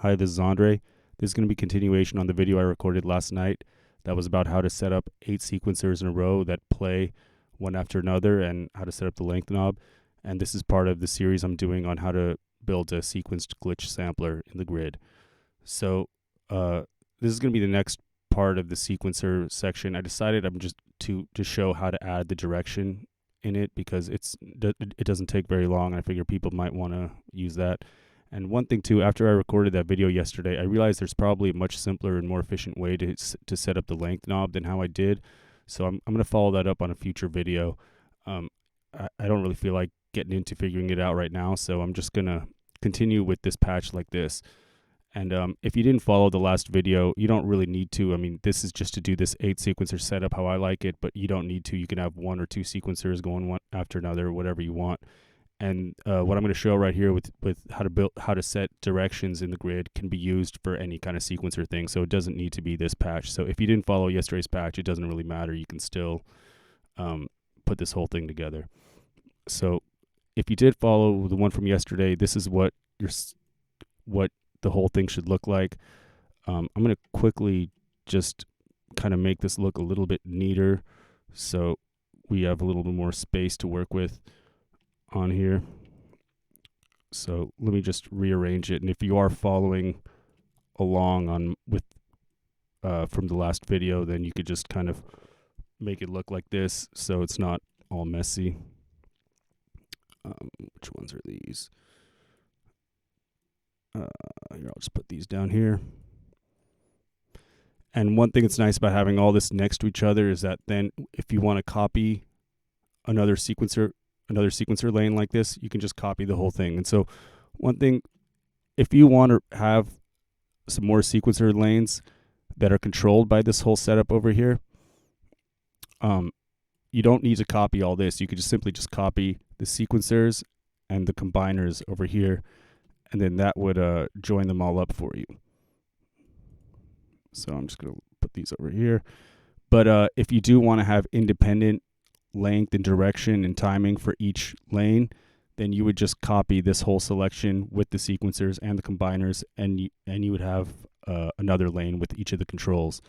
Hi, this is Andre. This is going to be continuation on the video I recorded last night that was about how to set up 8 sequencers in a row that play one after another and how to set up the length knob. And this is part of the series I'm doing on how to build a sequenced glitch sampler in the grid. So this is going to be the next part of the sequencer section. I decided I'm just to show how to add the direction in it because it doesn't take very long. I figure people might want to use that. And one thing too, after I recorded that video yesterday, I realized there's probably a much simpler and more efficient way to set up the length knob than how I did. So I'm going to follow that up on a future video. I don't really feel like getting into figuring it out right now, so I'm just going to continue with this patch like this. And if you didn't follow the last video, you don't really need to. I mean, this is just to do this 8 sequencer setup how I like it, but you don't need to. You can have 1 or 2 sequencers going one after another, whatever you want. And what I'm going to show right here with how to set directions in the grid can be used for any kind of sequencer thing. So it doesn't need to be this patch. So if you didn't follow yesterday's patch, it doesn't really matter. You can still put this whole thing together. So if you did follow the one from yesterday, this is what the whole thing should look like. I'm going to quickly just kind of make this look a little bit neater so we have a little bit more space to work with on here. So let me just rearrange it, and if you are following along on with from the last video, then you could just kind of make it look like this so it's not all messy. Which ones are these? Here, I'll just put these down here. And one thing that's nice about having all this next to each other is that then if you want to copy another sequencer lane like this, you can just copy the whole thing. And so one thing, if you want to have some more sequencer lanes that are controlled by this whole setup over here, you don't need to copy all this. You could just simply copy the sequencers and the combiners over here, and then that would join them all up for you. So I'm just going to put these over here. But if you do want to have independent length and direction and timing for each lane, then you would just copy this whole selection with the sequencers and the combiners, and you would have another lane with each of the controls.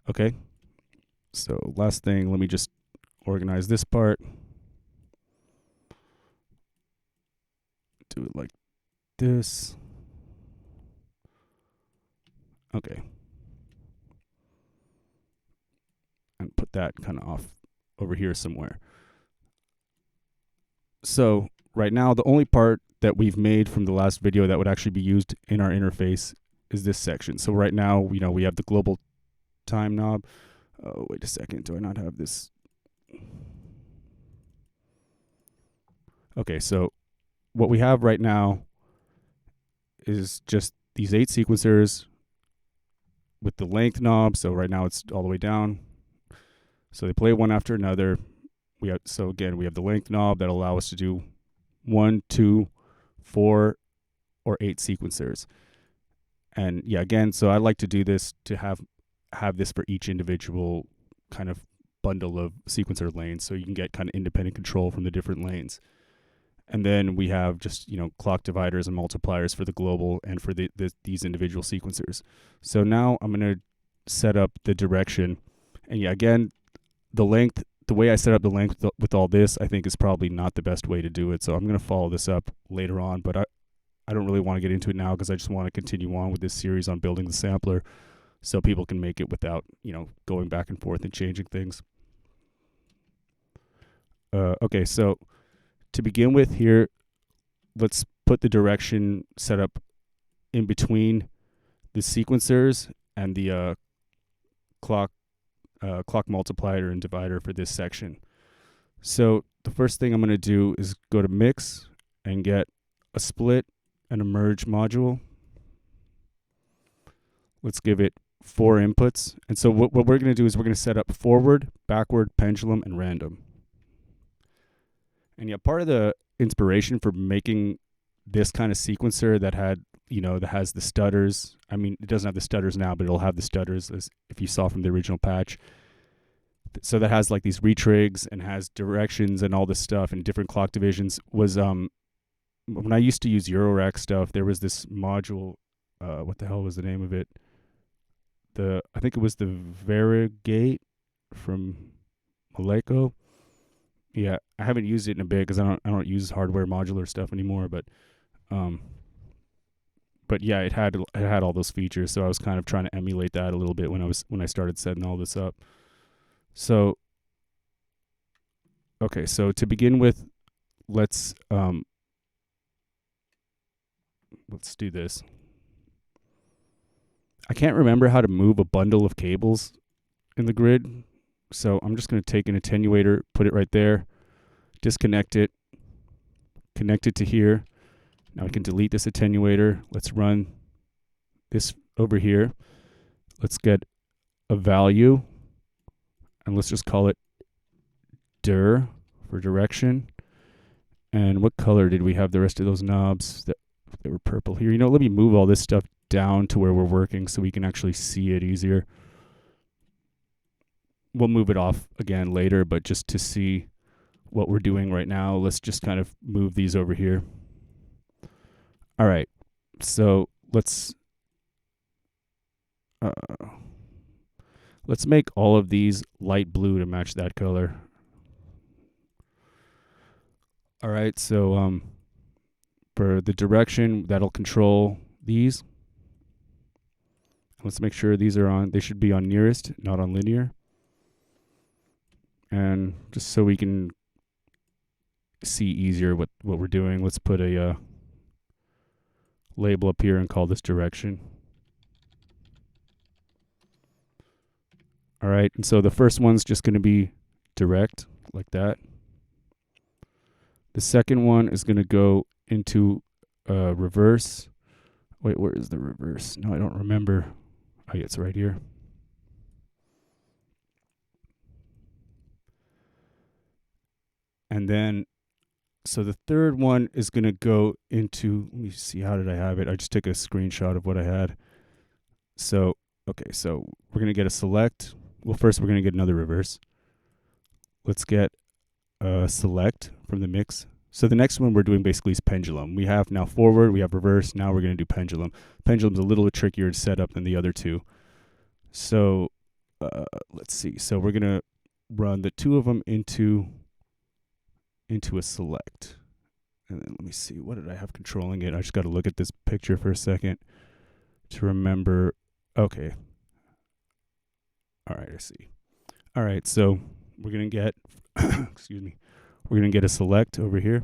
Okay, so last thing, let me just organize this part. Do it like this. Okay, and put that kind of off over here somewhere. So right now, the only part that we've made from the last video that would actually be used in our interface is this section. So right now, we have the global time knob. Oh, wait a second. Do I not have this? Okay, so what we have right now is just these 8 sequencers with the length knob. So right now it's all the way down. So they play one after another. So again, we have the length knob that allow us to do 1, 2, 4, or 8 sequencers. And yeah, again, so I like to do this to have this for each individual kind of bundle of sequencer lanes, so you can get kind of independent control from the different lanes. And then we have just clock dividers and multipliers for the global and for these individual sequencers. So now I'm going to set up the direction. And yeah, again, the way I set up the length with all this, I think is probably not the best way to do it. So I'm going to follow this up later on, but I don't really want to get into it now because I just want to continue on with this series on building the sampler so people can make it without, going back and forth and changing things. Okay, so to begin with here, let's put the direction set up in between the sequencers and the clock multiplier and divider for this section. So the first thing I'm going to do is go to mix and get a split and a merge module. Let's give it 4 inputs. And so what we're going to do is we're going to set up forward, backward, pendulum, and random. And yeah, part of the inspiration for making this kind of sequencer that has the stutters. I mean, it doesn't have the stutters now, but it'll have the stutters, as if you saw from the original patch. So that has like these retrigs and has directions and all this stuff and different clock divisions. Was when I used to use Eurorack stuff, there was this module what the hell was the name of it? I think it was the Varigate from Maleko. Yeah, I haven't used it in a bit because I don't use hardware modular stuff anymore. Um, but yeah, it had all those features, so I was kind of trying to emulate that a little bit when I started setting all this up. So okay, so to begin with, let's let's do this. I can't remember how to move a bundle of cables in the grid, so I'm just going to take an attenuator, put it right there, disconnect it, connect it to here. Now we can delete this attenuator. Let's run this over here. Let's get a value, and let's just call it dir for direction. And what color did we have the rest of those knobs that were purple here? Let me move all this stuff down to where we're working so we can actually see it easier. We'll move it off again later, but just to see what we're doing right now, let's just kind of move these over here. All right, so let's make all of these light blue to match that color. All right, so for the direction, that'll control these. Let's make sure these are on. They should be on nearest, not on linear. And just so we can see easier what we're doing, let's put a label up here and call this direction. All right, and so the first one's just going to be direct, like that. The second one is going to go into reverse. Wait, where is the reverse? No, I don't remember. Oh, yeah, it's right here. And then, so the third one is going to go into, let me see, how did I have it? I just took a screenshot of what I had. So, okay, so we're going to get a select. Well, first we're going to get another reverse. Let's get a select from the mix. So the next one we're doing basically is pendulum. We have now forward, we have reverse, now we're going to do pendulum. Pendulum's a little trickier to set up than the other two. So let's see. So we're going to run the two of them into a select. And then let me see, what did I have controlling it? I just got to look at this picture for a second to remember. Okay. All right, I see. All right, so we're going to get, excuse me, we're going to get a select over here.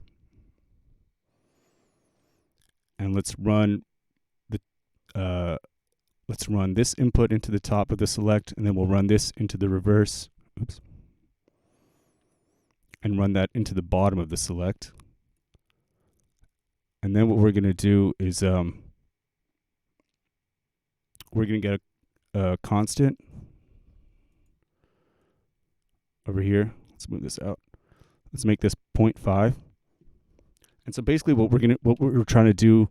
And let's run this input into the top of the select, and then we'll run this into the reverse. Oops. And run that into the bottom of the select. And then what we're going to do is we're going to get a constant over here. Let's move this out. Let's make this 0.5. And so basically what we're trying to do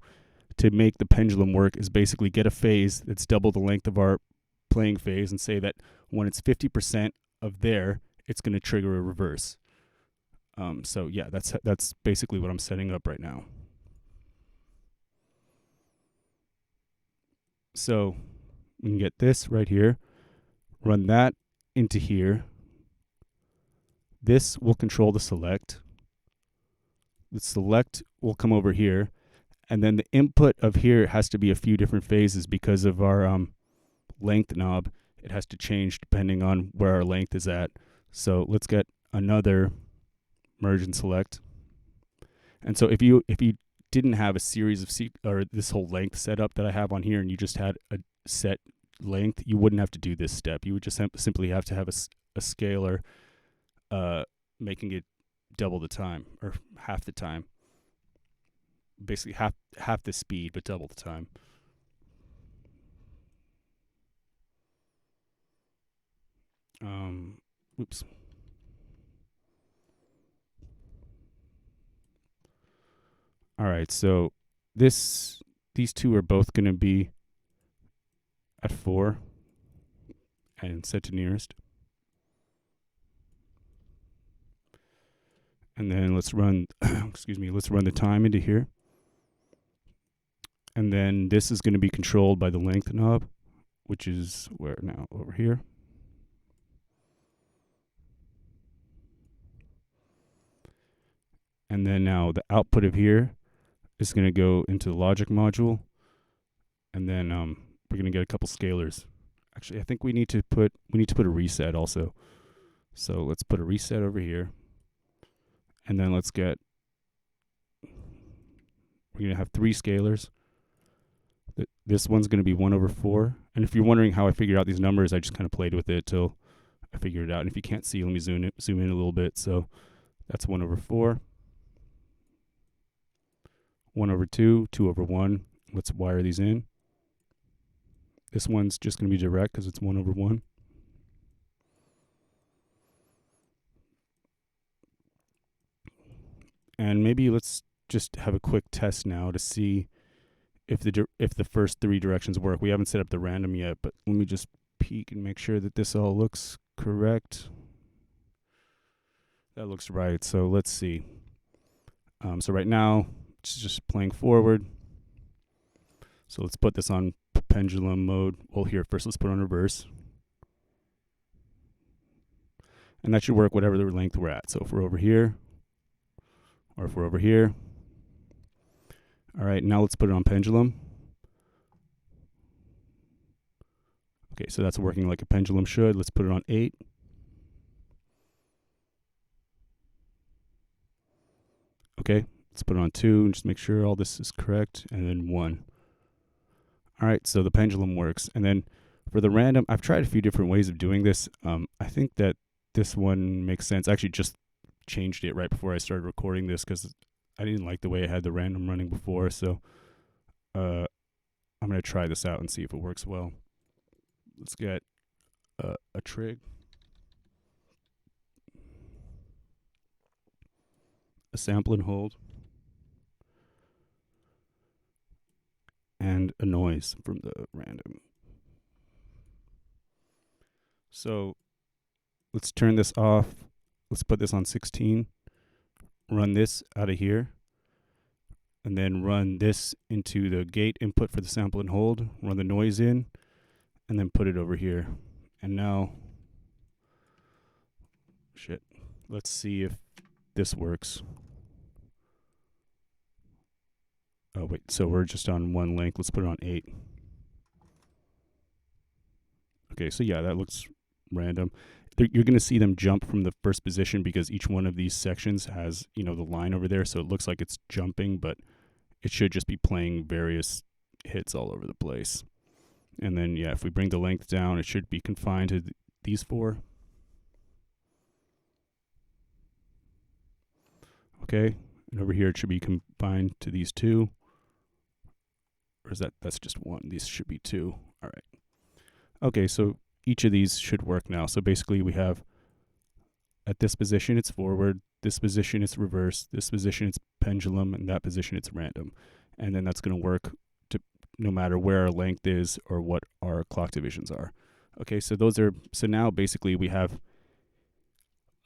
to make the pendulum work is basically get a phase that's double the length of our playing phase and say that when it's 50% of there, it's going to trigger a reverse. So yeah, that's basically what I'm setting up right now. So we can get this right here, run that into here. This will control the select. The select will come over here. And then the input of here has to be a few different phases because of our length knob. It has to change depending on where our length is at. So let's get another merge and select. And so if you didn't have a series of or this whole length setup that I have on here, and you just had a set length, you wouldn't have to do this step. You would just simply have to have a scaler making it double the time or half the time. Basically half the speed, but double the time. Oops. All right, so these two are both going to be at 4 and set to nearest. And then let's run, excuse me, let's run the time into here. And then this is going to be controlled by the length knob, which is where now? Over here. And then now the output of here is going to go into the logic module. And then we're going to get a couple scalars. Actually, I think we need to put a reset also. So let's put a reset over here. And then let's get, we're going to have 3 scalars. This one's going to be 1/4. And if you're wondering how I figured out these numbers, I just kind of played with it till I figured it out. And if you can't see, let me zoom in a little bit. So that's 1/4. 1/2, 2/1. Let's wire these in. This one's just going to be direct because it's 1/1. And maybe let's just have a quick test now to see if the first 3 directions work. We haven't set up the random yet, but let me just peek and make sure that this all looks correct. That looks right. So let's see. So right now it's just playing forward. So let's put this on pendulum mode. Well, here first let's put it on reverse. And that should work whatever the length we're at. So if we're over here, or if we're over here. All right, now let's put it on pendulum. Okay, so that's working like a pendulum should. Let's put it on 8. Okay, let's put it on 2 and just make sure all this is correct. And then 1. All right, so the pendulum works. And then for the random, I've tried a few different ways of doing this. I think that this one makes sense. I actually just changed it right before I started recording this because I didn't like the way I had the random running before. So I'm going to try this out and see if it works well. Let's get a trig, a sample and hold, and a noise from the random. So let's turn this off. Let's put this on 16, run this out of here, and then run this into the gate input for the sample and hold, run the noise in, and then put it over here. And now, let's see if this works. Oh wait, so we're just on 1 length. Let's put it on 8. Okay, so yeah, that looks random. You're going to see them jump from the first position because each one of these sections has, the line over there. So it looks like it's jumping, but it should just be playing various hits all over the place. And then, yeah, if we bring the length down, it should be confined to these 4. Okay, and over here it should be confined to these 2. Or is that's just 1? These should be 2. All right. Okay, so each of these should work now. So basically we have at this position it's forward, this position it's reverse, this position it's pendulum, and that position it's random. And then that's going to work no matter where our length is or what our clock divisions are. Okay, so now basically we have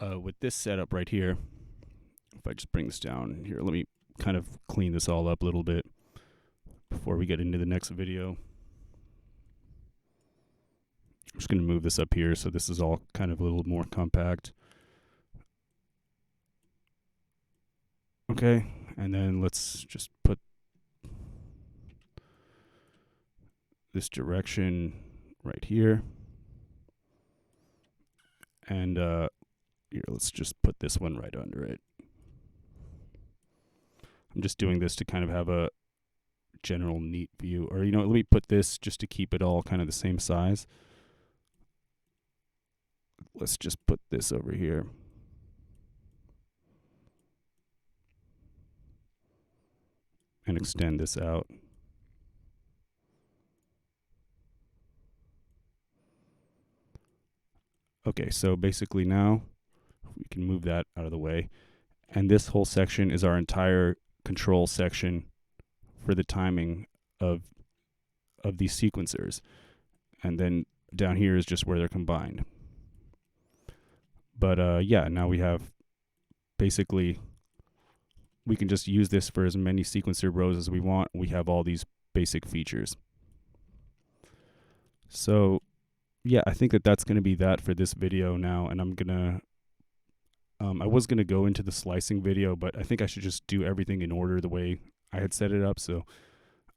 with this setup right here, if I just bring this down here, let me kind of clean this all up a little bit before we get into the next video. I'm just going to move this up here so this is all kind of a little more compact. Okay, and then let's just put this direction right here. And here, let's just put this one right under it. I'm just doing this to kind of have a general neat view. Or, let me put this just to keep it all kind of the same size. Let's just put this over here. And extend this out. Okay, so basically now we can move that out of the way. And this whole section is our entire control section for the timing of these sequencers. And then down here is just where they're combined. But yeah, now we have basically, we can just use this for as many sequencer rows as we want. We have all these basic features. So yeah, I think that that's going to be that for this video now, and I'm gonna I was going to go into the slicing video, but I think I should just do everything in order the way I had set it up. So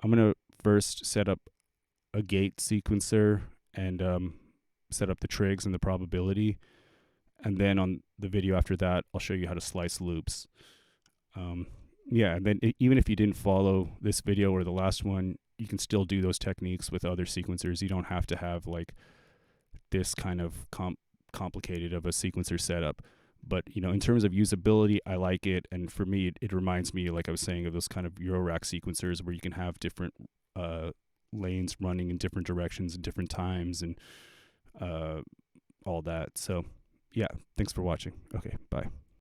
I'm going to first set up a gate sequencer and set up the trigs and the probability. And then on the video after that, I'll show you how to slice loops. Yeah, and then even if you didn't follow this video or the last one, you can still do those techniques with other sequencers. You don't have to have like this kind of complicated of a sequencer setup. But, you know, in terms of usability, I like it. And for me, it reminds me, like I was saying, of those kind of Eurorack sequencers where you can have different lanes running in different directions and different times and all that. So, yeah, thanks for watching. Okay, bye.